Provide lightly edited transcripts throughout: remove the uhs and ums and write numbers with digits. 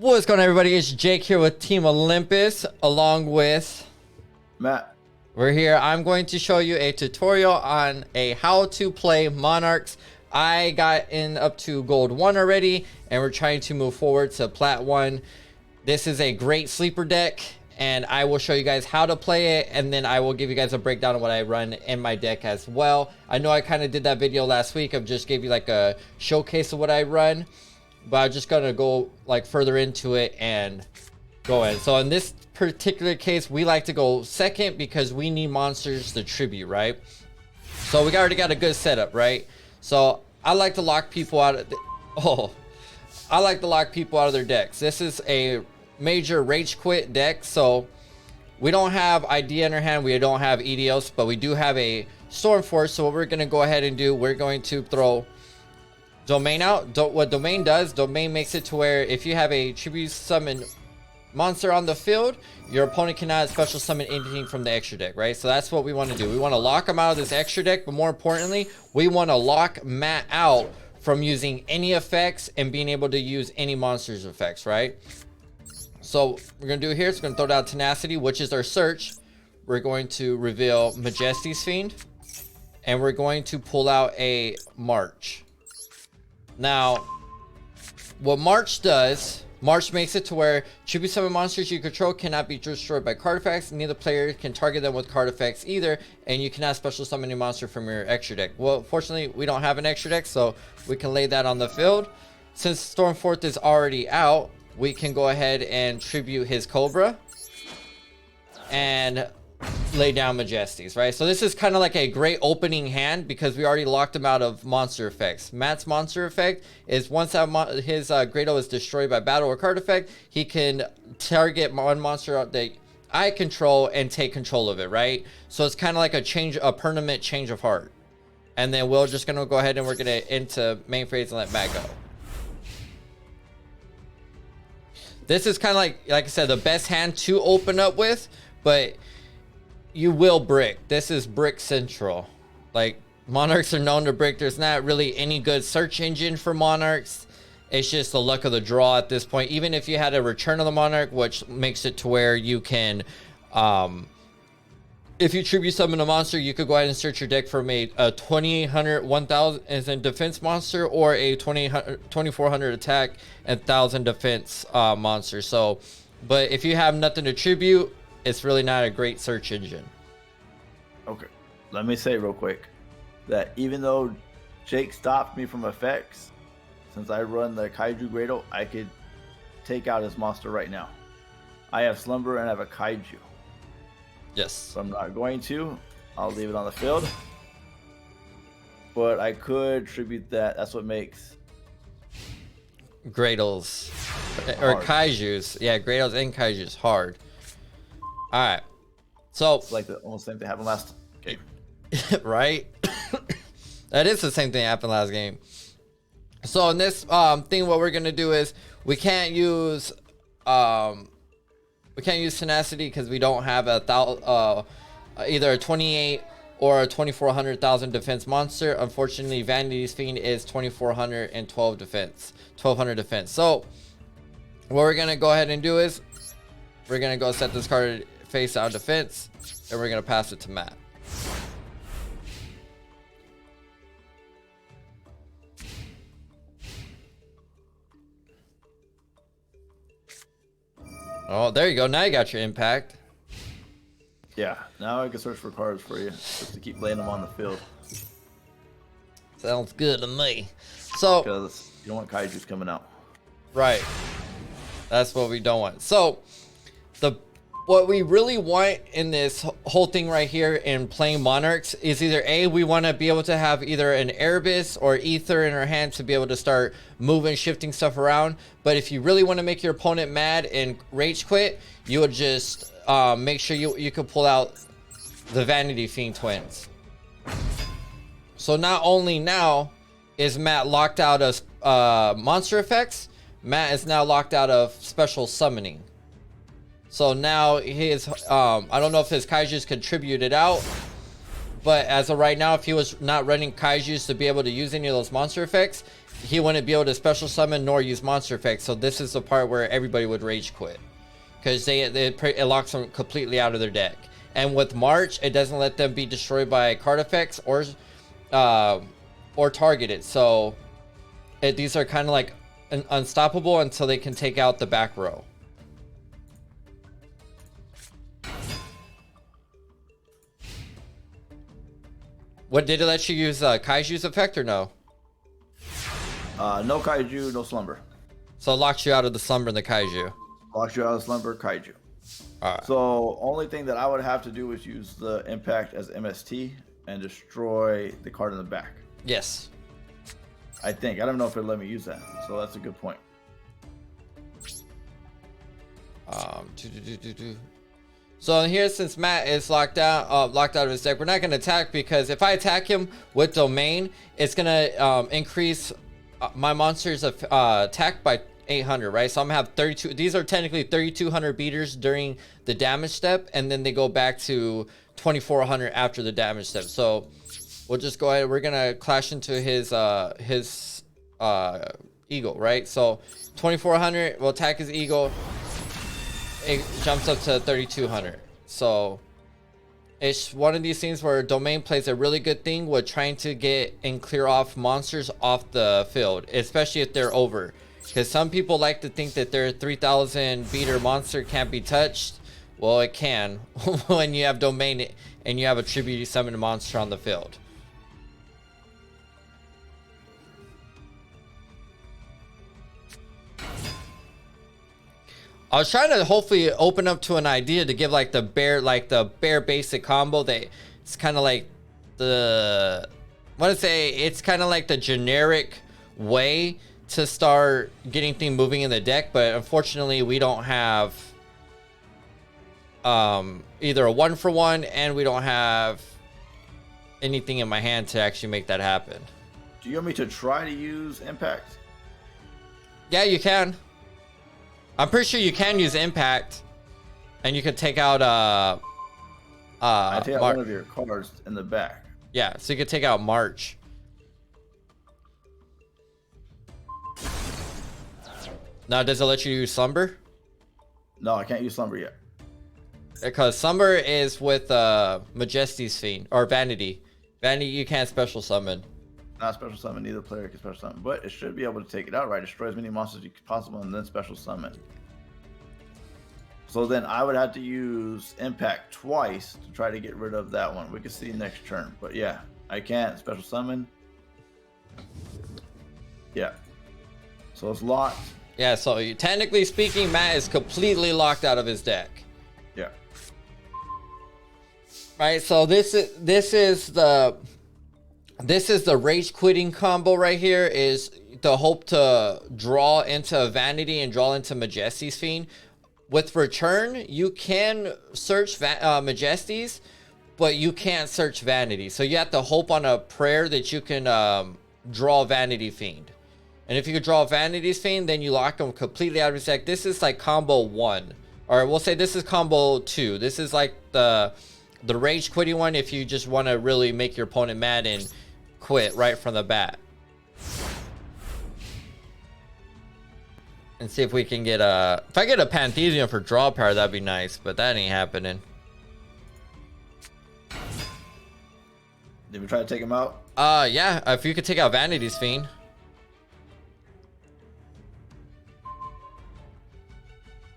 What's going on, everybody? It's Jake here with Team Olympus, along with Matt. We're here. I'm going to show you a tutorial on how to play Monarchs. I got up to Gold 1 already, and we're trying to move forward to Plat 1. This is a great sleeper deck, and I will show you guys how to play it, and then I will give you guys a breakdown of what I run in my deck as well. I know I kind of did that video last week of just gave you like a showcase of what I run, but I'm just gonna go like further into it and go in. So in this particular case, we like to go second because we need monsters to tribute, right? So we already got a good setup, right? So I like to lock people out of I like to lock people out of their decks. This is a major rage quit deck, so we don't have idea in our hand, we don't have EDOs, but we do have a Storm Force. So what we're gonna go ahead and do, we're going to throw Domain out. What Domain does, Domain makes it to where if you have a tribute summon monster on the field, your opponent cannot special summon anything from the extra deck, right? So that's what we want to do. We want to lock them out of this extra deck, but more importantly, we want to lock Matt out from using any effects and being able to use any monsters effects, right? So we're gonna do here, it's gonna throw down Tenacity, which is our search. We're going to reveal Majesty's Fiend, and we're going to pull out a March. Now, what March does, March makes it to where tribute summon monsters you control cannot be destroyed by card effects. Neither player can target them with card effects either, and you cannot special summon a monster from your extra deck. Well, fortunately, we don't have an extra deck, so we can lay that on the field. Since Stormforth is already out, we can go ahead and tribute his Cobra and lay down Majesties, right? So this is kind of like a great opening hand because we already locked him out of monster effects. Matt's monster effect is once his Grado is destroyed by battle or card effect, he can target one monster that I control and take control of it, right? So it's kind of like a permanent change of heart. And then we're just gonna go ahead and we're gonna into main phase and let Matt go. This is kind of like I said, the best hand to open up with, but you will brick. This is brick central. Like, Monarchs are known to brick. There's not really any good search engine for Monarchs. It's just the luck of the draw at this point. Even if you had a Return of the Monarch, which makes it to where you can, if you tribute summon a monster, you could go ahead and search your deck for a 2800, 1000 as a defense monster, or a 2400 attack and 1000 defense monster. So, but if you have nothing to tribute, it's really not a great search engine. Okay, let me say real quick that even though Jake stopped me from effects, since I run the Kaiju Grado, I could take out his monster right now. I have Slumber and I have a Kaiju. Yes. So I'm not going to. I'll leave it on the field. But I could tribute that. That's what makes Grados or Kaijus. Yeah, Grados and Kaijus hard. All right, so it's like the almost same thing happened last game. Right? That is the same thing happened last game. So in this thing, what we're gonna do is we can't use Tenacity because we don't have either a 28 or a 2400,000 defense monster. Unfortunately, Vanity's Fiend is 2412 defense, 1200 defense. So what we're gonna go ahead and do is we're gonna go set this card face out defense, and we're gonna pass it to Matt. Oh, there you go. Now you got your impact. Yeah, now I can search for cards for you, just to keep laying them on the field. Sounds good to me. So, because you don't want Kaiju's coming out. Right. That's what we don't want. So, what we really want in this whole thing right here in playing Monarchs is either A, we want to be able to have either an Erebus or Ether in our hand to be able to start moving, shifting stuff around. But if you really want to make your opponent mad and rage quit, you would just make sure you could pull out the Vanity Fiend twins. So not only now is Matt locked out of monster effects, Matt is now locked out of special summoning. So now his, I don't know if his Kaijus contributed out, but as of right now, if he was not running Kaijus to be able to use any of those monster effects, he wouldn't be able to special summon nor use monster effects. So this is the part where everybody would rage quit, because it locks them completely out of their deck. And with March, it doesn't let them be destroyed by card effects or targeted. So these are kind of like unstoppable until they can take out the back row. What did it let you use Kaiju's effect or no? No Kaiju, no Slumber. So it locks you out of the Slumber and the Kaiju. Locks you out of Slumber, Kaiju. Alright. So only thing that I would have to do is use the Impact as MST and destroy the card in the back. Yes. I think. I don't know if it'll let me use that. So that's a good point. So here, since Matt is locked out of his deck, we're not going to attack, because if I attack him with Domain, it's going to increase my monster's attack by 800, right? So I'm going to have 32. These are technically 3,200 beaters during the damage step, and then they go back to 2,400 after the damage step. So we'll just go ahead. We're going to clash into his Eagle, right? So 2,400 will attack his Eagle. It jumps up to 3,200. So it's one of these things where Domain plays a really good thing with trying to get and clear off monsters off the field, especially if they're over, because some people like to think that their 3,000 beater monster can't be touched. Well, it can when you have Domain and you have a tribute summon monster on the field. I was trying to hopefully open up to an idea to give like the bare basic combo that it's kind of like the, I want to say it's kind of like the generic way to start getting things moving in the deck, but unfortunately we don't have either a 1-for-1, and we don't have anything in my hand to actually make that happen. Do you want me to try to use Impact? Yeah, you can. I'm pretty sure you can use Impact, and you can take out I take out one of your cards in the back. Yeah, so you can take out March. Now, does it let you use Slumber? No, I can't use Slumber yet. Because Slumber is with Majesty's Fiend or Vanity. Vanity, you can't special summon. Not special summon, neither player can special summon, but it should be able to take it out, right? Destroy as many monsters as possible and then special summon. So then I would have to use Impact twice to try to get rid of that one. We can see next turn, but yeah, I can't special summon. Yeah. So it's locked. Yeah, so technically speaking, Matt is completely locked out of his deck. Yeah. Right, so this is the rage quitting combo right here, is the hope to draw into Vanity and draw into Majesty's Fiend. With Return, you can search Majesty's, but you can't search Vanity. So you have to hope on a prayer that you can draw Vanity Fiend. And if you could draw Vanity's Fiend, then you lock him completely out of his deck. This is like combo 1. Or we'll say this is combo 2. This is like the rage quitting one if you just want to really make your opponent mad and quit right from the bat. And see if we can get a... If I get a Panthesian for draw power, that'd be nice. But that ain't happening. Did we try to take him out? Yeah. If you could take out Vanity's Fiend.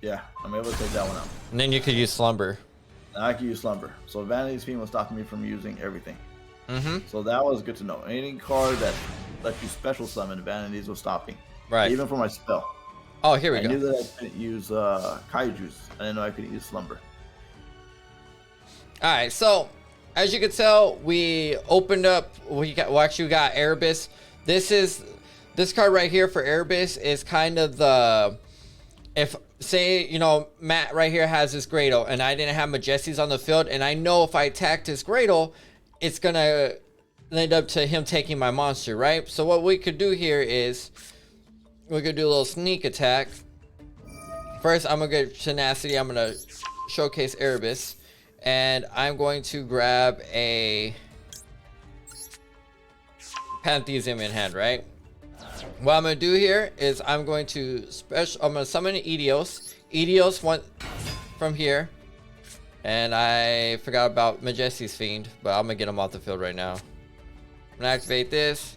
Yeah, I'm able to take that one out. And then you could use Slumber. Now I can use Slumber. So Vanity's Fiend was stopping me from using everything. Mm-hmm. So that was good to know. Any card that lets you special summon Vanities was stopping. Right. Even for my spell. Oh, here we go. I knew that I couldn't use Kaiju's. I didn't know I couldn't use Slumber. Alright, so as you can tell, we opened up, we got Erebus. This card right here for Erebus is kind of the, if say, you know, Matt right here has his Gradle and I didn't have Majesty's on the field, and I know if I attacked his Gradle, it's gonna end up to him taking my monster, right? So what we could do here is we could do a little sneak attack. First, I'm gonna get Tenacity. I'm gonna showcase Erebus, and I'm going to grab a Panthesium in hand, right? What I'm gonna do here is I'm gonna summon Edios. Edios went from here. And I forgot about Majesty's Fiend, but I'm gonna get him off the field right now. I'm gonna activate this.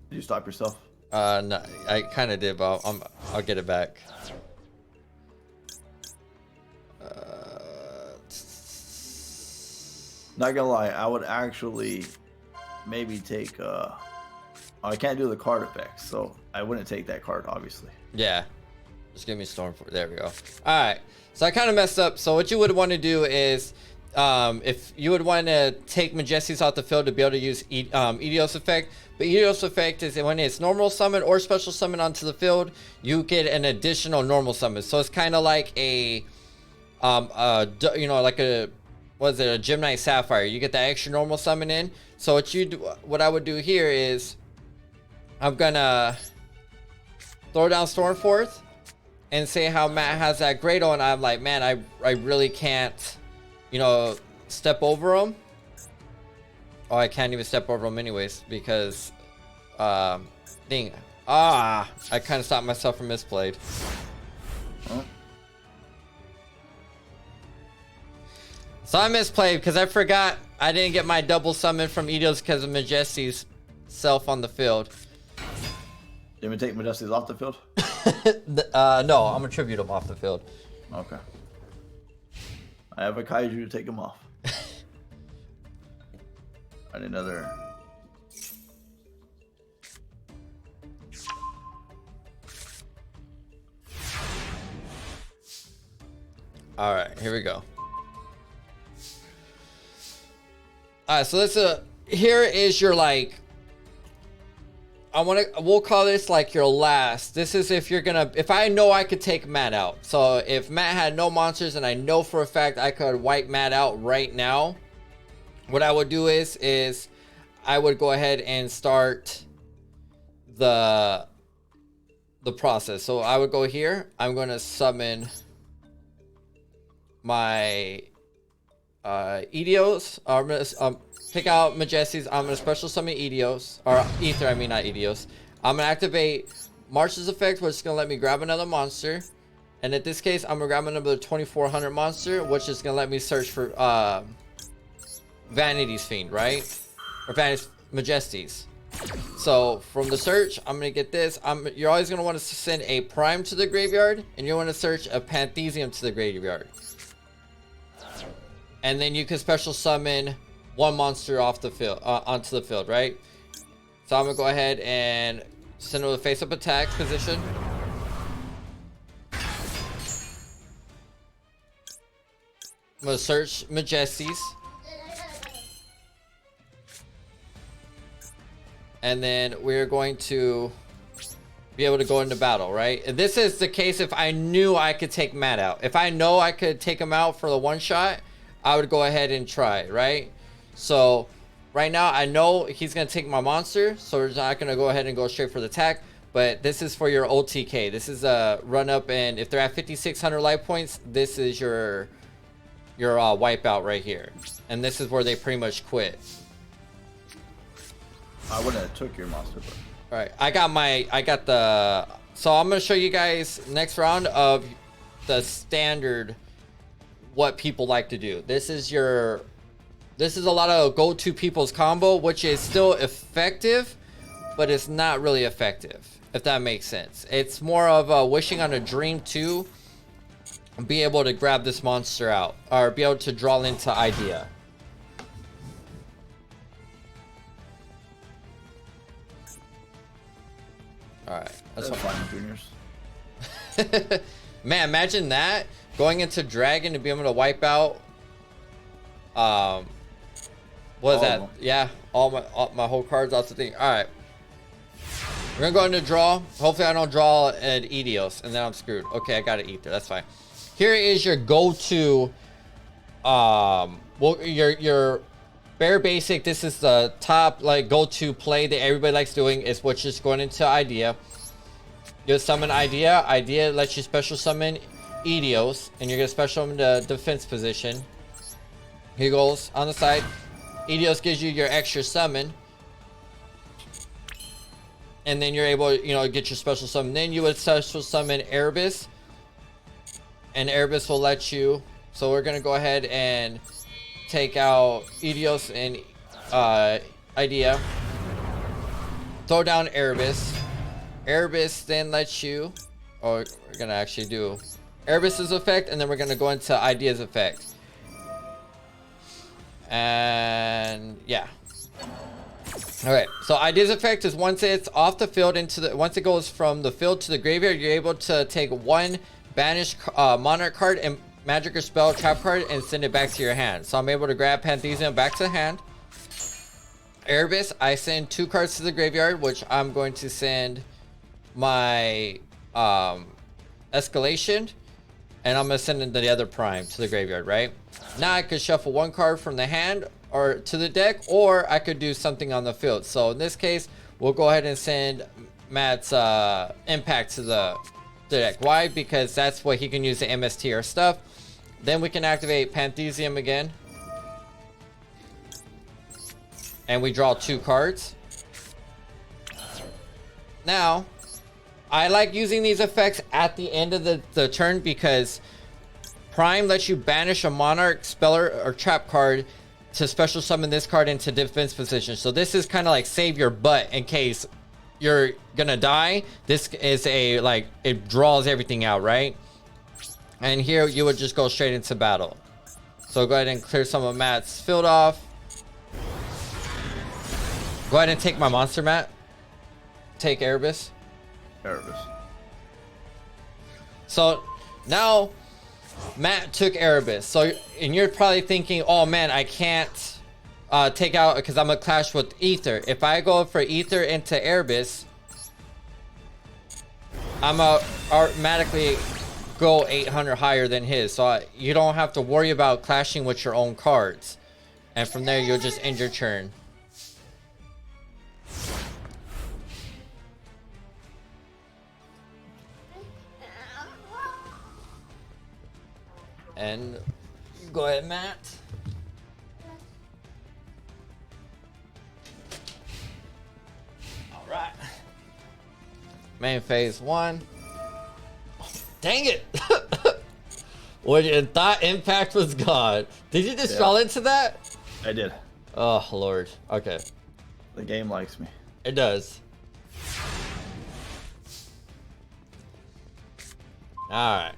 Did you stop yourself? No, I kind of did, but I'll get it back. Not gonna lie, I would actually maybe take I can't do the card effects, so I wouldn't take that card, obviously. Yeah, just give me Storm. There we go. All right, so I kind of messed up. So what you would want to do is, if you would want to take Majesties off the field to be able to use Edios effect, but Edios effect is when it's normal summon or special summon onto the field, you get an additional normal summon. So it's kind of like a, you know, like a, what is it, a Gemini Sapphire. You get that extra normal summon in. So what I would do here is, I'm gonna throw down Stormforth and say how Matt has that Grado, and I'm like, man, I really can't, you know, step over him. Oh, I can't even step over him anyways because, I kind of stopped myself from misplayed. Oh. So I misplayed because I forgot I didn't get my double summon from Edios because of Majesty's self on the field. You want me to take Majesties off the field? No, I'm gonna tribute him off the field. Okay. I have a Kaiju to take him off. I need another. All right, here we go. All right, so let's here is your like, we'll call this like your last. This is if I know I could take Matt out. So if Matt had no monsters and I know for a fact I could wipe Matt out right now, what I would do is I would go ahead and start the process. So I would go here. I'm going to summon my Edios. I'm gonna pick out Majesties. I'm gonna special summon Edios, or Ether. I mean not Edios. I'm gonna activate March's effect, which is gonna let me grab another monster. And in this case, I'm gonna grab another 2400 monster, which is gonna let me search for Vanity's Fiend, right? Or Vanity's Majesties. So from the search, I'm gonna get this. You're always gonna want to send a Prime to the graveyard, and you want to search a Panthesium to the graveyard. And then you can special summon one monster off the field, onto the field, right? So I'm gonna go ahead and send it to the face-up attack position. I'm gonna search Majesties. And then we're going to be able to go into battle, right? And this is the case if I knew I could take Matt out. If I know I could take him out for the one shot, I would go ahead and try, right? So right now I know he's gonna take my monster, so we're not gonna go ahead and go straight for the attack. But this is for your OTK. This is a run up, and if they're at 5,600 life points, this is your wipeout right here, and this is where they pretty much quit. I wouldn't have took your monster, but All right, I got the. So I'm gonna show you guys next round of the standard. What people like to do. This is a lot of go-to people's combo, which is still effective, but it's not really effective, if that makes sense. It's more of a wishing on a dream to be able to grab this monster out, or be able to draw into idea. All right, that's fine, juniors. Man, imagine that. Going into Dragon to be able to wipe out, what is that? Yeah, all my whole cards off the thing. All right, we're gonna go into draw. Hopefully, I don't draw an Edios, and then I'm screwed. Okay, I got an Ether. That's fine. Here is your go-to. Well, your bare basic. This is the top like go-to play that everybody likes doing. Is what's just going into idea. You summon idea. Idea lets you special summon Yugioh, and you're gonna special him to defense position. He goes on the side. Yugioh gives you your extra summon, and then you're able, you know, get your special summon. Then you would special summon Erebus, and Erebus will let you. So we're gonna go ahead and take out Yugioh and Idea. Throw down Erebus. Erebus then lets you, or we're gonna actually do Erebus's effect, and then we're gonna go into Idea's effect. And yeah. Okay, so Idea's effect is once it's off the field once it goes from the field to the graveyard, you're able to take one banished Monarch card and magic or spell trap card and send it back to your hand. So I'm able to grab Pantheon back to the hand. Erebus, I send 2 cards to the graveyard, which I'm going to send my Escalation, and I'm gonna send in the other Prime to the graveyard, right? Now I could shuffle 1 card from the hand or to the deck, or I could do something on the field. So in this case, we'll go ahead and send Matt's Impact to the deck. Why? Because that's what he can use the MST or stuff. Then we can activate Pantheon again. And we draw 2 cards. Now, I like using these effects at the end of the turn because Prime lets you banish a Monarch, Speller, or Trap card to special summon this card into defense position. So this is kind of like save your butt in case you're gonna die. This is a, like, it draws everything out, right? And here you would just go straight into battle. So go ahead and clear some of Matt's field off. Go ahead and take my monster, Matt. Take Erebus. Erebus. So now Matt took Erebus. So, and you're probably thinking, oh man, I can't take out because I'm gonna clash with Ether. If I go for Ether into Erebus, I'm automatically go 800 higher than his. So you don't have to worry about clashing with your own cards. And from there, you'll just end your turn. And go ahead, Matt. All right. Main phase 1. Oh, dang it! When you thought Impact was gone, did you just fall into that? I did. Oh Lord. Okay. The game likes me. It does. All right.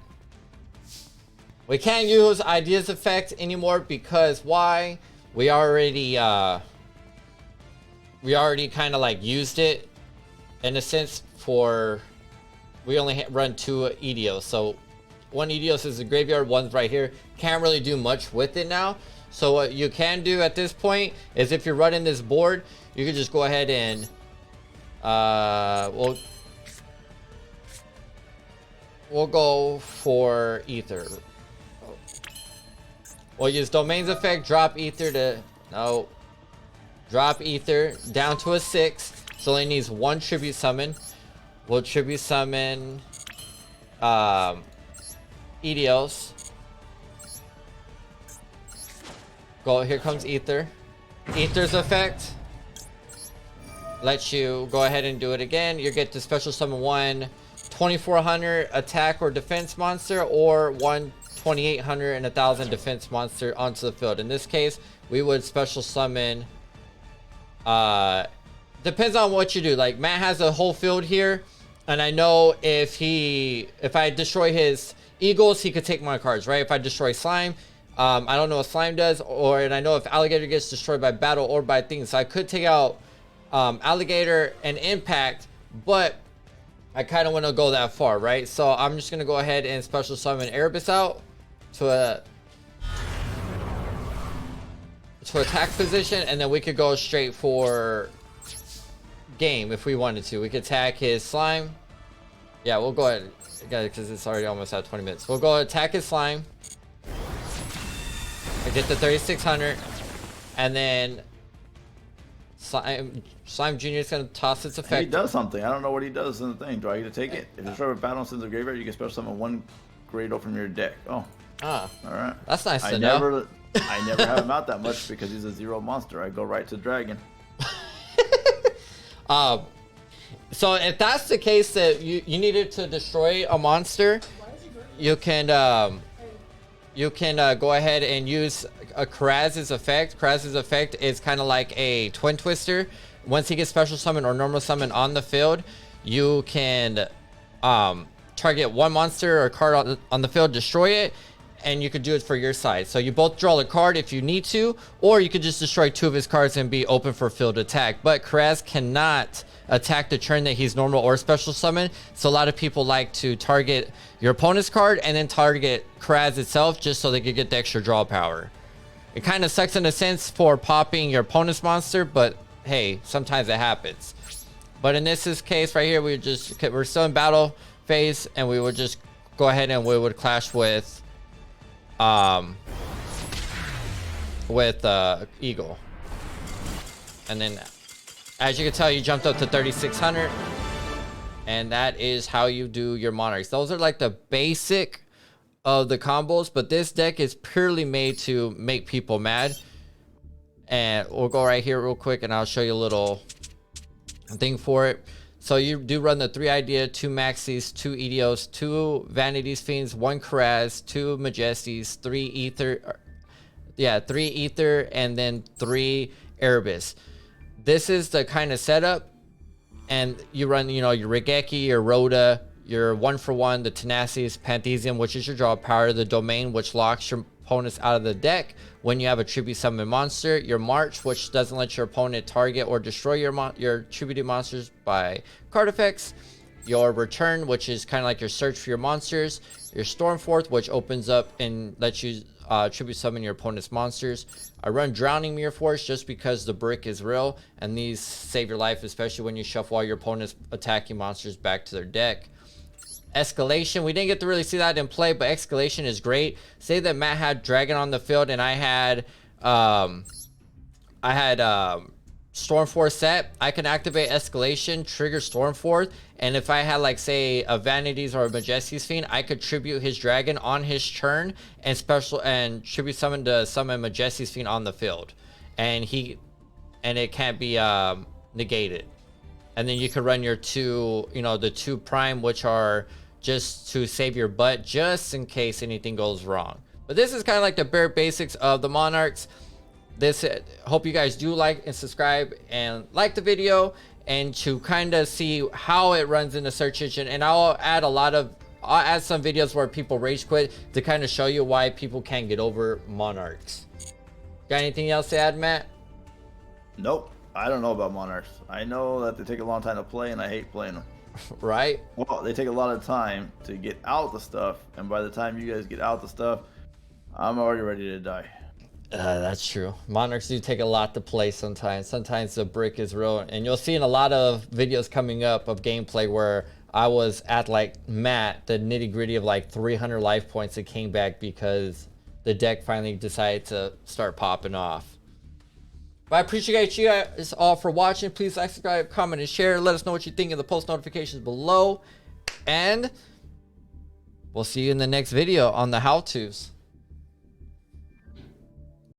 We can't use Idea's effect anymore because why? We already kind of like used it in a sense for, we only run 2 Yugioh. So 1 Yugioh is the graveyard, 1's right here. Can't really do much with it now. So what you can do at this point is if you're running this board, you can just go ahead and we'll go for Ether. We'll use Domain's effect, drop Ether to, no. Drop Ether down to a 6. So only needs 1 tribute summon. We'll tribute summon Yugioh. Go, here comes Ether. Ether's effect lets you go ahead and do it again. You get to special summon 1 2400 attack or defense monster, or 1 2800 and 1000 defense monster onto the field. In this case, we would special summon, depends on what you do. Like Matt has a whole field here, and I know if I destroy his Eagles, he could take my cards, right? If I destroy Slime, I don't know what Slime does, and I know if Alligator gets destroyed by battle or by things, so I could take out Alligator and Impact, but I kind of want to go that far, right? So I'm just gonna go ahead and special summon Erebus out to attack position, and then we could go straight for game if we wanted to. We could attack his Slime. Yeah, we'll go ahead, because it's already almost at 20 minutes. We'll go attack his Slime. I get the 3600, and then Slime Jr. is going to toss its effect. He does something. I don't know what he does in the thing. Do I get to take it? If you destroy a battle since the graveyard, you can special summon 1 Grado from your deck. Oh, Ah, all right. that's nice to know. I never have him out that much because he's a 0 monster. I go right to dragon. So if that's the case that you needed to destroy a monster, you can go ahead and use a Kraz's effect. Kraz's effect is kind of like a Twin Twister. Once he gets special summon or normal summon on the field, you can target one monster or card on the field, destroy it, and you could do it for your side. So you both draw a card if you need to, or you could just destroy 2 of his cards and be open for field attack. But Kraz cannot attack the turn that he's normal or special summon. So a lot of people like to target your opponent's card and then target Kraz itself just so they could get the extra draw power. It kind of sucks in a sense for popping your opponent's monster, but hey, sometimes it happens. But in this case right here, we're still in battle phase, and we would just go ahead and we would clash with Eagle. And then as you can tell, you jumped up to 3600, and that is how you do your Monarchs. Those are like the basic of the combos, but this deck is purely made to make people mad. And we'll go right here real quick and I'll show you a little thing for it. So you do run the 3 Idea, 2 Maxis, 2 Yugiohs, 2 Vanity's Fiends, 1 Kraz, 2 Majesties, 3 Ether, 3 Ether, and then 3 Erebus. This is the kind of setup, and you run, your Regeki, your Rhoda, your 1-for-1, the Tenacious, Panthesium, which is your draw power, the Domain, which locks your opponents out of the deck when you have a tribute summon monster, your March, which doesn't let your opponent target or destroy your tributed monsters by card effects, your Return, which is kind of like your search for your monsters, your Stormforth, which opens up and lets you tribute summon your opponent's monsters. I run Drowning Mirror Force just because the brick is real, and these save your life, especially when you shuffle all your opponent's attacking monsters back to their deck. Escalation, we didn't get to really see that in play, but Escalation is great. Say that Matt had Dragon on the field and I had Stormforth set. I can activate Escalation, trigger Stormforth, and if I had, like, say a Vanities or a Majesty's Fiend, I could tribute his Dragon on his turn and tribute summon to summon Majesty's Fiend on the field, and it can't be negated. And then you could run your 2, the 2 Prime, which are just to save your butt just in case anything goes wrong. But this is kind of like the bare basics of the Monarchs. Hope you guys do like and subscribe and like the video, and to kind of see how it runs in the search engine. And I'll add some videos where people rage quit to kind of show you why people can't get over Monarchs. Got anything else to add, Matt? Nope. I don't know about Monarchs. I know that they take a long time to play, and I hate playing them. Right? Well, they take a lot of time to get out the stuff, and by the time you guys get out the stuff, I'm already ready to die. That's true. Monarchs do take a lot to play sometimes. Sometimes the brick is real, and you'll see in a lot of videos coming up of gameplay where I was at, like, Matt, the nitty gritty of like 300 life points that came back because the deck finally decided to start popping off. But I appreciate you guys all for watching. Please like, subscribe, comment, and share. Let us know what you think in the post notifications below. And we'll see you in the next video on the how-tos.